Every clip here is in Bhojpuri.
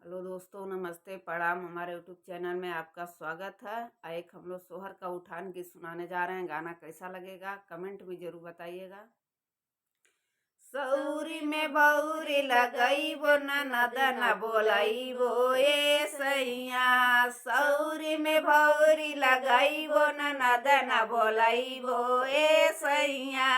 हेलो दोस्तों, नमस्ते, प्रणाम। हमारे यूट्यूब चैनल में आपका स्वागत है। एक हम लोग सोहर का उठान गीत सुनाने जा रहे हैं। गाना कैसा लगेगा कमेंट में जरूर बताइएगा। सौरी में बौरी लगई वो ननद न बोलाई वो ए सैया। सौरी में भौरी लगई वो ननद न बोलाई वो ए सैया।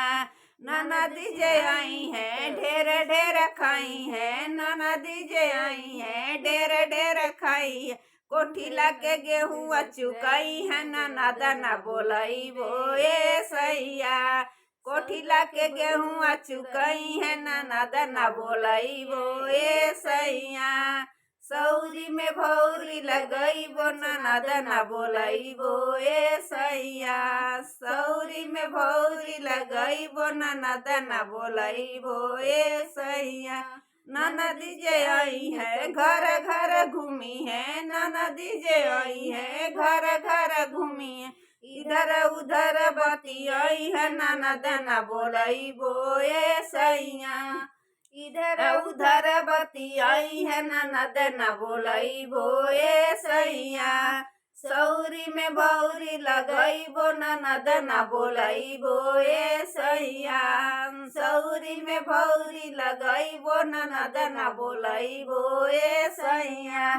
ननदी जे आई है ढेर ढेर खाई है। ननदी जे आई है ढेर ढेर खाई है। कोठी लाके गेहूँ चुकाई है। ननद न बोलाई वो ए सैया। कोठी लाके गेहूँ चुकई है। ननद न बोलाई वो ए सैया। सौरी में भौरी लगई वो ननद न बोलाई वो ए सैया। सौरी में भौरी लगई वो ननद न बोलाई वो ए सैया। ननदी जे आई है घर घर घूमी है। ननदी जे आई है घर घर घूमी है। इधर उधर बतियाई है। ननद न बोलाई वो ए सैया। इधर उधर बतियाई है। ननद न बोलाई वो ए सैया। सौरी में बौरी लगई वो ननद न बोलाई वो ए सैया। सौरी में बौरी लगई वो ननद न बोलाई वो ए सैया।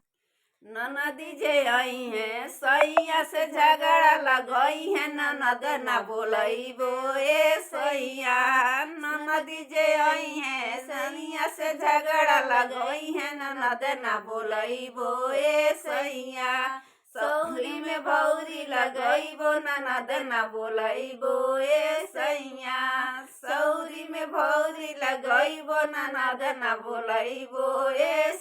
ननदी जे आई है सैया से झगड़ा लगई है। ननद न बोलाई वो ए सैया। ननदी जे आई है सैया से झगड़ा लगई है। ननद न बोलाई वो ए सैया। सौरी में भौरी लगई वो ननद न बोलाई वो ए सैया। सौरी में भौरी लगई वो ननद न बोलाई वो ए